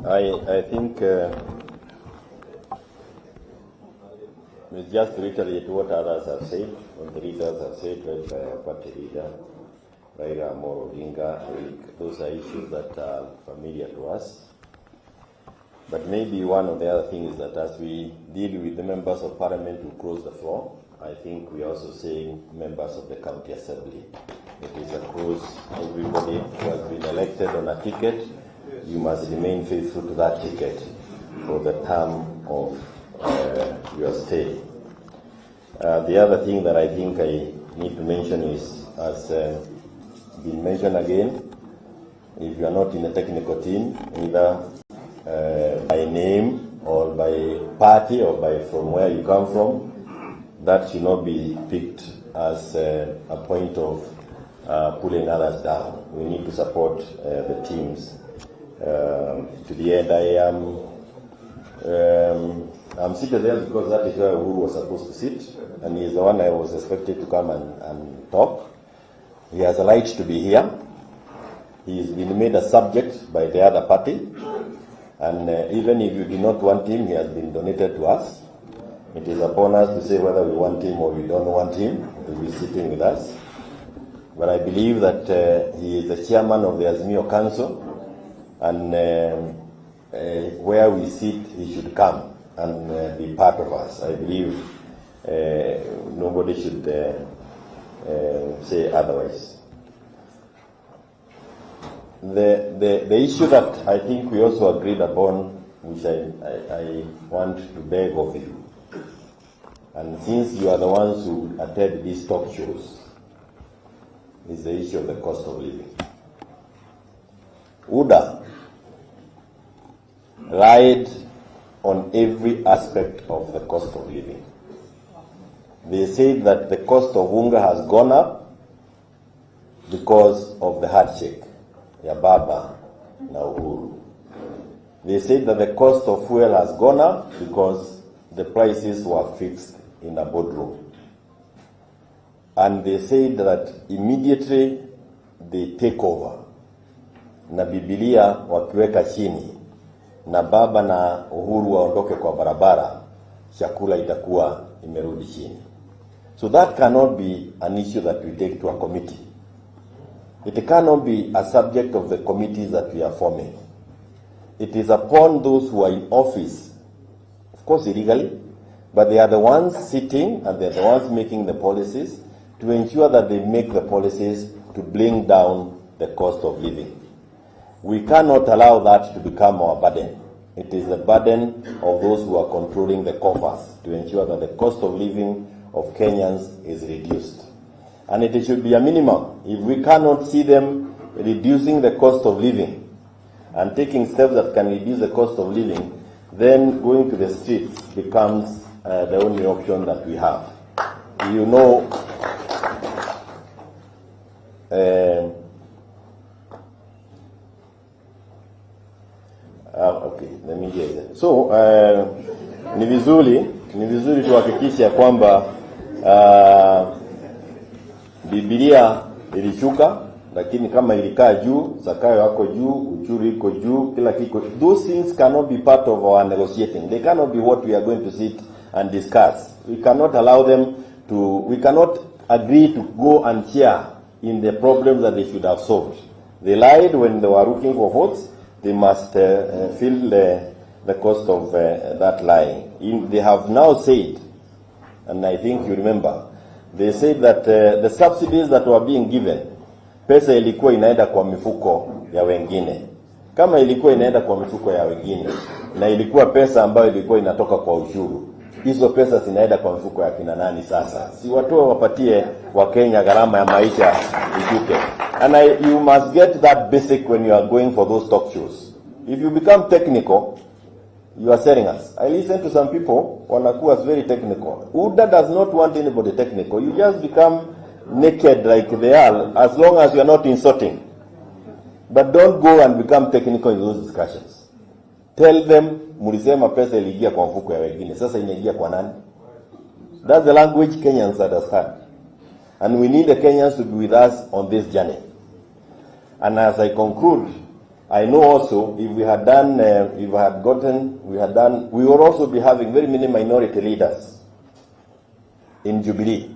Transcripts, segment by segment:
I think we'll just reiterate what others have said, what the leaders have said, led by our party leader, Raila Odinga. Those are issues that are familiar to us. But maybe one of the other things is that as we deal with the members of parliament who close the floor, I think we are also saying members of the county assembly. It is across everybody who has been elected on a ticket. You must remain faithful to that ticket for the term of your stay. The other thing that I think I need to mention is, as been mentioned again, if you are not in a technical team, either by name or by party or by from where you come from, that should not be picked as a point of pulling others down. We need to support the teams to the end. I'm seated there because that is where Uhuru was supposed to sit, and he is the one I was expected to come and talk. He has a right to be here. He has been made a subject by the other party, and even if you do not want him, he has been donated to us. It is upon us to say whether we want him or we don't want him to be sitting with us. But I believe that he is the chairman of the Azimio Council, and where we sit, he should come and be part of us. I believe nobody should say otherwise. The issue that I think we also agreed upon, which I want to beg of you, and since you are the ones who attend these talk shows, is the issue of the cost of living. UDA lied on every aspect of the cost of living. They said that the cost of unga has gone up because of the handshake, ya Baba na Uhuru. They said that the cost of fuel has gone up because the prices were fixed in a boardroom. And they said that immediately they take over, na Biblia wakiweka chini, na Baba na Uhuru waondoke kwa barabara, chakula itakuwa imerudi chini. So that cannot be an issue that we take to a committee. It cannot be a subject of the committees that we are forming. It is upon those who are in office, of course illegally, but they are the ones sitting and they are the ones making the policies to ensure that they make the policies to bring down the cost of living. We cannot allow that to become our burden. It is the burden of those who are controlling the coffers to ensure that the cost of living of Kenyans is reduced. And it should be a minimum. If we cannot see them reducing the cost of living and taking steps that can reduce the cost of living, then going to the streets becomes the only option that we have. You know, okay, let me get it. So, ni vizuri tuhakikishe kwamba Biblia ilishuka, lakini kama ilikaa juu, zakayo yako juu, uchuru iko juu, kila kiko. Those things cannot be part of our negotiating. They cannot be what we are going to sit and discuss. We cannot allow them to, we cannot agree to go and share in the problems that they should have solved. They lied when they were looking for votes. They must feel the cost of that lying. They have now said, and I think you remember, they said that the subsidies that were being given, pesa ilikuwa inaenda kwa mifuko ya wengine. Kama ilikuwa inaenda kwa mifuko ya wengine, na ilikuwa pesa ambayo ilikuwa inatoka kwa ushuru, hizo pesa zinaenda kwa mifuko ya kina nani sasa? Si watoe wapatie wa Kenya gharama ya maisha ishuke. And you must get that basic when you are going for those talk shows. If you become technical, you are selling us. I listen to some people, wanakuwa very technical. UDA does not want anybody technical. You just become naked like they are, as long as you are not insulting. But don't go and become technical in those discussions. Tell them, mulisema pesa iliingia kwa mfuko ya wengine. Sasa inaingia kwa nani? That's the language Kenyans understand. And we need the Kenyans to be with us on this journey. And as I conclude, I know also if we had done, we would also be having very many minority leaders in Jubilee.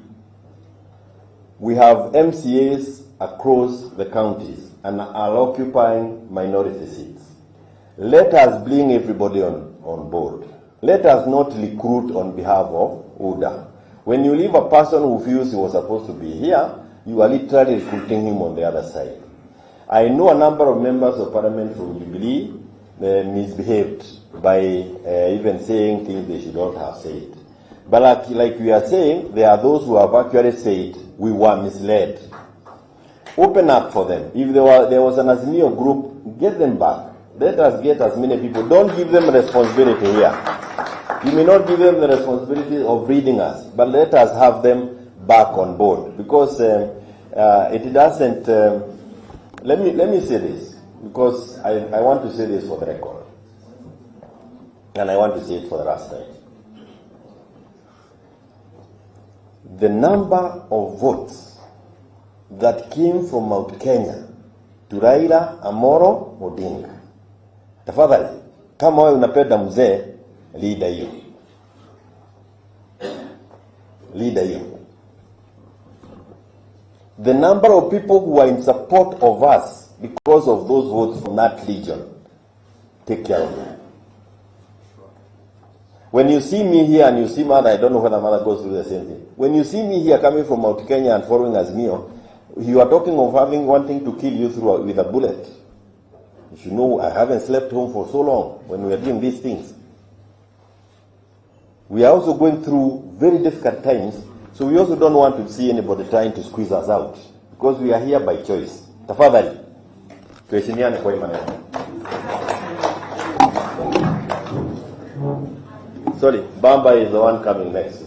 We have MCAs across the counties and are occupying minority seats. Let us bring everybody on board. Let us not recruit on behalf of UDA. When you leave a person who feels he was supposed to be here, you are literally recruiting him on the other side. I know a number of members of parliament from Jubilee misbehaved by even saying things they should not have said. But like we are saying, there are those who have actually said we were misled. Open up for them. If there was an Azimio group, get them back. Let us get as many people. Don't give them responsibility here. You may not give them the responsibility of reading us, but let us have them back on board, because it doesn't. Let me say this, because I want to say this for the record, and I want to say it for the last time. The number of votes that came from Mount Kenya to Raila Amolo Odinga, tafadhali, kama wewe unapenda mzee, leader hiyo. The number of people who are in support of us because of those votes from that region, take care of them. When you see me here and you see Mother, I don't know whether Mother goes through the same thing. When you see me here coming from Mount Kenya and following Azimio, you are talking of wanting to kill you with a bullet. You should know I haven't slept home for so long when we are doing these things. We are also going through very difficult times, so we also don't want to see anybody trying to squeeze us out, because we are here by choice. Tafadhali, tuheshimiane kwa maneno. Sorry, Bamba is the one coming next.